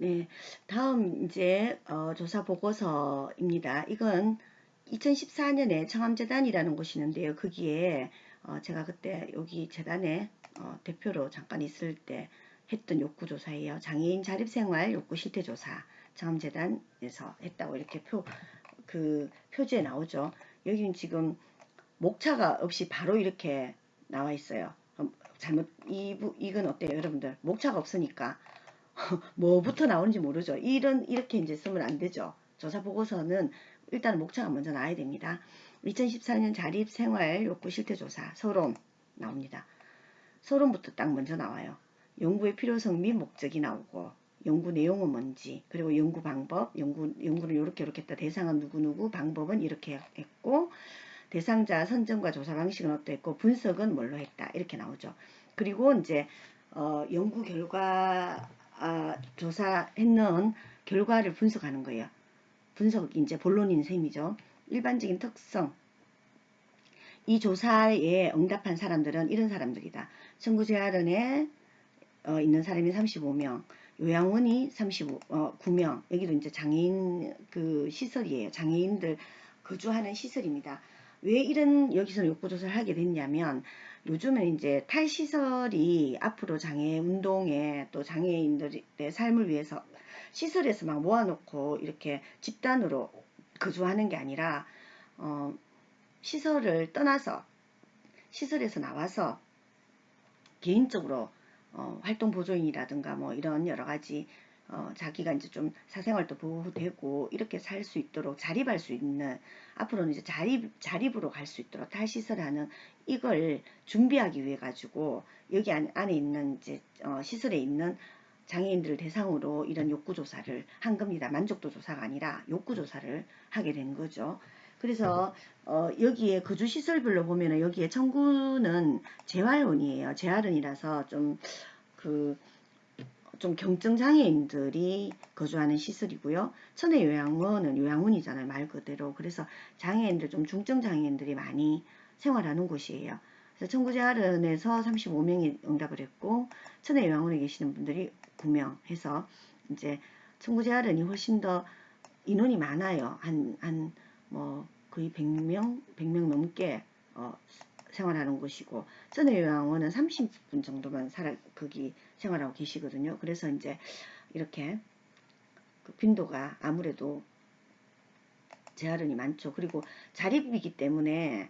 네, 다음 이제 조사 보고서입니다. 이건 2014년에 청암재단이라는 곳이 있는데요. 거기에 제가 그때 여기 재단에 대표로 잠깐 있을 때 했던 욕구조사예요. 장애인 자립생활 욕구 실태조사 청암재단에서 했다고 이렇게 표지에 나오죠. 여기는 지금 목차가 없이 바로 이렇게 나와 있어요. 이건 어때요, 여러분들? 목차가 없으니까 뭐부터 나오는지 모르죠. 이렇게 이제 쓰면 안 되죠. 조사 보고서는 일단 목차가 먼저 나와야 됩니다. 2014년 자립생활 욕구 실태조사 서론 나옵니다. 서론부터 딱 먼저 나와요. 연구의 필요성 및 목적이 나오고, 연구 내용은 뭔지, 그리고 연구 방법, 연구는 이렇게 했다. 대상은 누구누구, 방법은 이렇게 했고, 대상자 선정과 조사 방식은 어땠고, 분석은 뭘로 했다. 이렇게 나오죠. 그리고 이제 연구 결과 조사했는 결과를 분석하는 거예요. 분석 이제 본론인 셈이죠. 일반적인 특성. 이 조사에 응답한 사람들은 이런 사람들이다. 청구제한에 있는 사람이 35명, 요양원이 9명. 여기도 이제 장애인 시설이에요. 장애인들 거주하는 시설입니다. 왜 이런 여기서 욕구조사를 하게 됐냐면 요즘은 이제 탈시설이 앞으로 장애 운동에 또 장애인들의 삶을 위해서 시설에서 막 모아놓고 이렇게 집단으로 거주하는 게 아니라 시설을 떠나서 시설에서 나와서 개인적으로 활동보조인이라든가 뭐 이런 여러 가지 자기가 이제 좀 사생활도 보호되고 이렇게 살 수 있도록 자립할 수 있는 앞으로는 이제 자립으로 갈 수 있도록 탈시설하는 이걸 준비하기 위해 가지고 여기 안에 있는 이제 시설에 있는 장애인들을 대상으로 이런 욕구조사를 한 겁니다. 만족도 조사가 아니라 욕구조사를 하게 된 거죠. 그래서 여기에 거주시설별로 보면 여기에 청구는 재활원이에요. 재활원이라서 좀 경증장애인들이 거주하는 시설이고요. 천혜요양원은 요양원이잖아요. 말 그대로. 그래서 장애인들, 좀 중증장애인들이 많이 생활하는 곳이에요. 그래서 청구재활원에서 35명이 응답을 했고, 천혜요양원에 계시는 분들이 9명 해서, 이제 청구재활원이 훨씬 더 인원이 많아요. 거의 100명 넘게 생활하는 곳이고, 천혜요양원은 30분 정도만 거기 생활하고 계시거든요. 그래서 이제 이렇게 빈도가 아무래도 재활원이 많죠. 그리고 자립이기 때문에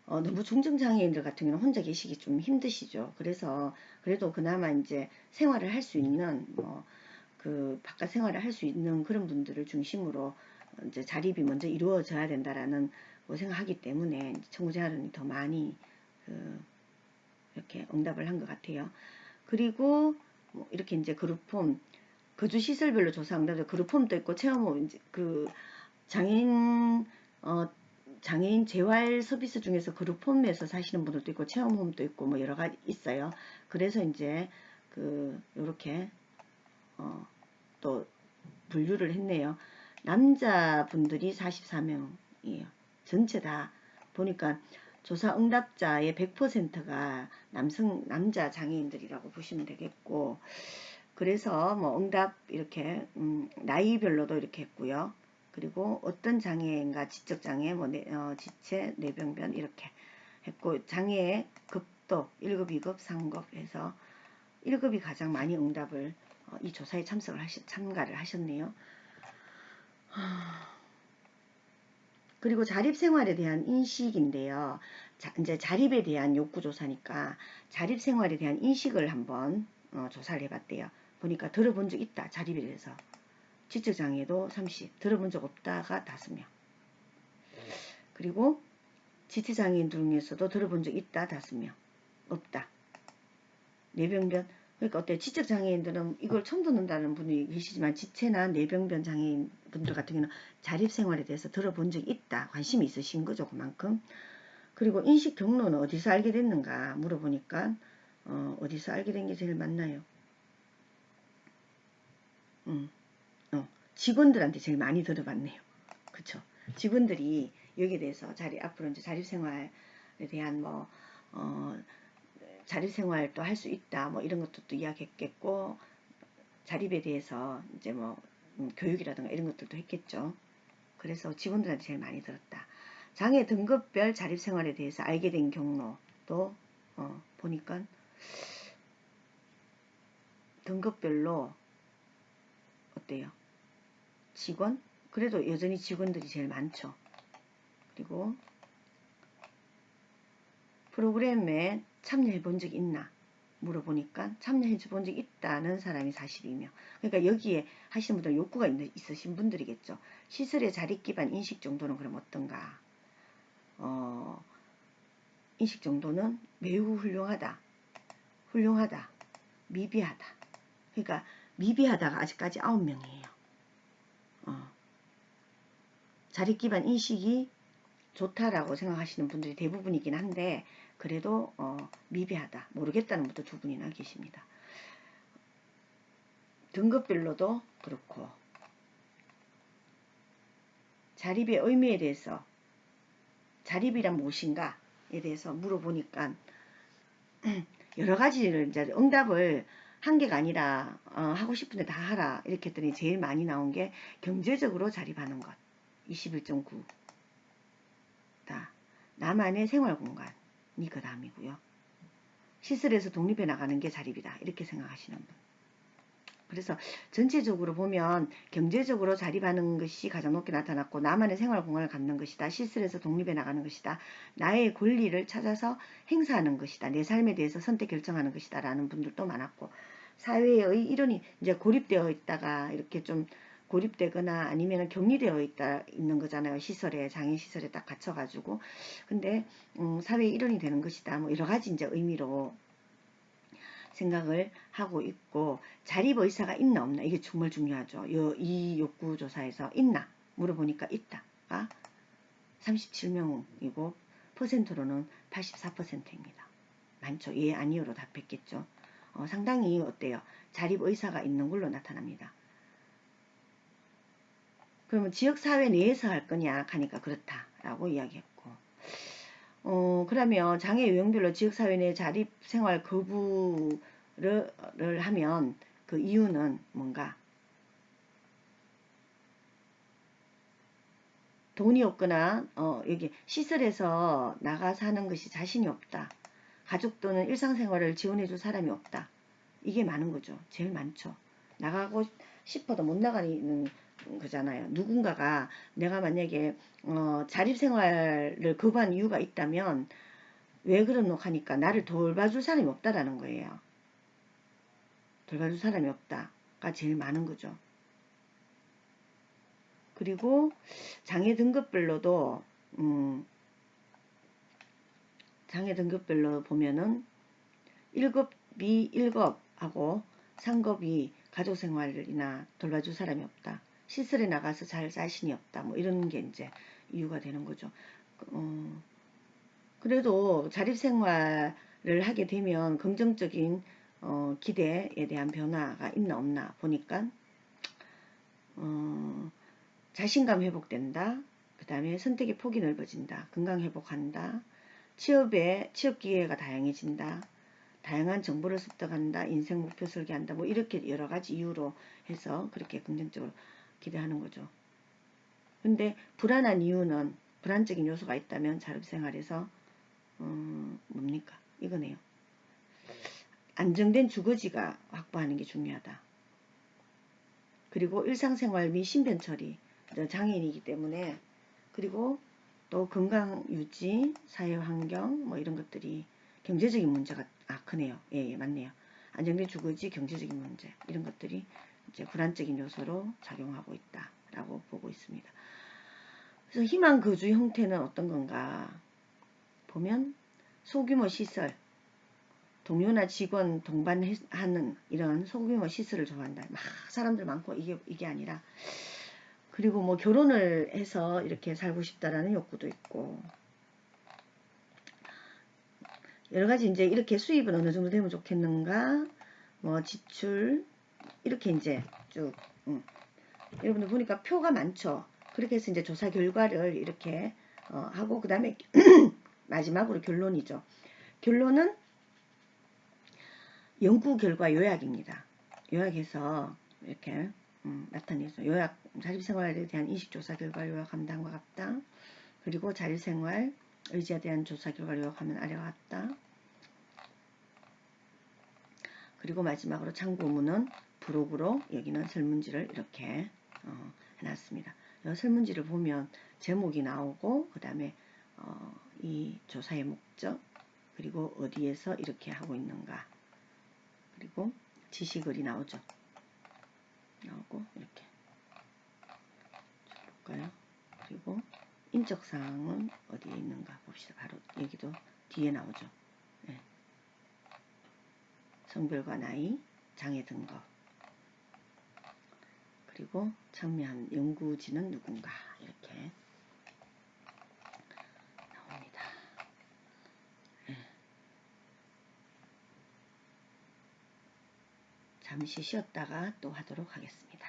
너무 중증장애인들 같은 경우는 혼자 계시기 좀 힘드시죠. 그래서 그래도 그나마 이제 생활을 할 수 있는 바깥 생활을 할 수 있는 그런 분들을 중심으로 이제 자립이 먼저 이루어져야 된다라는 생각하기 때문에 청구재활원이 더 많이 이렇게 응답을 한 것 같아요. 그리고 이렇게 이제 그룹폼 거주시설별로 조사 응답도 그룹폼도 있고 체험홈 이제 장애인 재활 서비스 중에서 그룹홈에서 사시는 분들도 있고 체험홈도 있고 뭐 여러 가지 있어요. 그래서 이제 요렇게 또 분류를 했네요. 남자분들이 44명이에요. 전체 다 보니까 조사 응답자의 100%가 남자 장애인들이라고 보시면 되겠고, 그래서 뭐 응답 이렇게 나이별로도 이렇게 했고요. 그리고 어떤 장애인과 지적장애, 지체, 뇌병변 이렇게 했고, 장애의 급도 1급, 2급, 3급 해서 1급이 가장 많이 응답을 이 조사에 참가를 하셨네요. 그리고 자립생활에 대한 인식인데요. 이제 자립에 대한 욕구조사니까 자립생활에 대한 인식을 한번 조사를 해봤대요. 보니까 들어본 적 있다. 자립에 대해서. 지적장애도 30, 들어본 적 없다가 5명. 그리고 지체장애인 중에서도 들어본 적 있다. 5명. 없다. 뇌병변. 그러니까 어때요? 지적장애인들은 이걸 처음 듣는다는 분이 계시지만 지체나 뇌병변 장애인 분들 같은 경우는 자립생활에 대해서 들어본 적이 있다. 관심이 있으신 거죠. 그만큼. 그리고 인식 경로는 어디서 알게 됐는가 물어보니까 어디서 알게 된 게 제일 맞나요? 직원들한테 제일 많이 들어봤네요. 그쵸? 직원들이 여기에 대해서 앞으로 이제 자립생활에 대한 자립생활도 할 수 있다. 뭐 이런 것도 또 이야기했겠고, 자립에 대해서 이제 뭐 교육이라든가 이런 것들도 했겠죠. 그래서 직원들한테 제일 많이 들었다. 장애 등급별 자립 생활에 대해서 알게 된 경로도 보니까 등급별로 어때요? 직원? 그래도 여전히 직원들이 제일 많죠. 그리고 프로그램에 참여해 본 적 있나? 물어보니까 참여해 본 적 있다는 사람이 42명. 그러니까 여기에 하시는 분들 욕구가 있으신 분들이겠죠. 시설의 자립 기반 인식 정도는 그럼 어떤가? 인식 정도는 매우 훌륭하다. 훌륭하다. 미비하다. 그러니까 미비하다가 아직까지 9명이에요. 자립 기반 인식이 좋다라고 생각하시는 분들이 대부분이긴 한데 그래도 미비하다. 모르겠다는 분도 2분이나 계십니다. 등급별로도 그렇고 자립의 의미에 대해서 자립이란 무엇인가에 대해서 물어보니까 여러 가지를 이제 응답을 한 개가 아니라 하고 싶은데 다 하라 이렇게 했더니 제일 많이 나온 게 경제적으로 자립하는 것 21.9 나만의 생활 공간이 그 다음이고요. 시설에서 독립해 나가는 게 자립이다 이렇게 생각하시는 분. 그래서 전체적으로 보면 경제적으로 자립하는 것이 가장 높게 나타났고 나만의 생활 공간을 갖는 것이다. 시설에서 독립해 나가는 것이다. 나의 권리를 찾아서 행사하는 것이다. 내 삶에 대해서 선택 결정하는 것이다. 라는 분들도 많았고 사회의 일원이 이제 고립되어 있다가 이렇게 좀 고립되거나 아니면 격리되어 있는 거잖아요. 시설에 장애시설에 딱 갇혀가지고 근데 사회의 일원이 되는 것이다. 뭐 여러 가지 이제 의미로 생각을 하고 있고 자립 의사가 있나 없나 이게 정말 중요하죠. 이 욕구조사에서 있나 물어보니까 있다가 37명이고 퍼센트로는 84%입니다. 많죠. 예 아니요로 답했겠죠. 상당히 어때요? 자립 의사가 있는 걸로 나타납니다. 그러면 지역사회 내에서 할 거냐 하니까 그렇다라고 이야기했고 그러면 장애 유형별로 지역사회 내 자립생활 거부를 하면 그 이유는 뭔가? 돈이 없거나 여기 시설에서 나가 사는 것이 자신이 없다. 가족 또는 일상생활을 지원해줄 사람이 없다. 이게 많은 거죠. 제일 많죠. 나가고 싶어도 못 나가는 거잖아요. 누군가가 내가 만약에 자립생활을 거부한 이유가 있다면 왜 그러노 하니까 나를 돌봐줄 사람이 없다라는 거예요. 돌봐줄 사람이 없다가 제일 많은 거죠. 그리고 장애 등급별로도 장애 등급별로 보면은 1급이 1급하고 상급이 가족생활이나 돌봐줄 사람이 없다. 시설에 나가서 잘 자신이 없다. 뭐 이런 게 이제 이유가 되는 거죠. 그래도 자립생활을 하게 되면 긍정적인 기대에 대한 변화가 있나 없나 보니까 자신감 회복된다. 그 다음에 선택의 폭이 넓어진다. 건강 회복한다. 취업 기회가 다양해진다. 다양한 정보를 습득한다. 인생 목표 설계한다. 뭐 이렇게 여러 가지 이유로 해서 그렇게 긍정적으로 기대하는 거죠. 근데 불안한 이유는 불안적인 요소가 있다면 자립생활에서 뭡니까? 이거네요. 안정된 주거지가 확보하는 게 중요하다. 그리고 일상생활 및 신변 처리, 장애인이기 때문에 그리고 또 건강 유지, 사회환경 뭐 이런 것들이 경제적인 문제가 크네요. 예, 맞네요. 안정된 주거지, 경제적인 문제 이런 것들이 이제 불안적인 요소로 작용하고 있다라고 보고 있습니다. 그래서 희망 거주 형태는 어떤 건가 보면 소규모 시설, 동료나 직원 동반하는 이런 소규모 시설을 좋아한다. 막 사람들 많고 이게 아니라 그리고 뭐 결혼을 해서 이렇게 살고 싶다라는 욕구도 있고 여러 가지 이제 이렇게 수입은 어느 정도 되면 좋겠는가 뭐 지출 이렇게 이제 쭉 여러분들 보니까 표가 많죠. 그렇게 해서 이제 조사 결과를 이렇게 하고 그 다음에 마지막으로 결론이죠. 결론은 연구 결과 요약입니다. 요약해서 이렇게 나타내서 요약 자립생활에 대한 인식조사 결과 요약하면 다음과 같다. 그리고 자립생활 의지에 대한 조사 결과 요약하면 아래와 같다. 그리고 마지막으로 참고문은 부록으로 여기는 설문지를 이렇게 해놨습니다. 이 설문지를 보면 제목이 나오고 그 다음에 이 조사의 목적 그리고 어디에서 이렇게 하고 있는가 그리고 지시글이 나오죠. 나오고 이렇게 볼까요? 그리고 인적사항은 어디에 있는가 봅시다. 바로 여기도 뒤에 나오죠. 네. 성별과 나이, 장애 등급 그리고 참여한 연구진은 누군가 이렇게 나옵니다. 네. 잠시 쉬었다가 또 하도록 하겠습니다.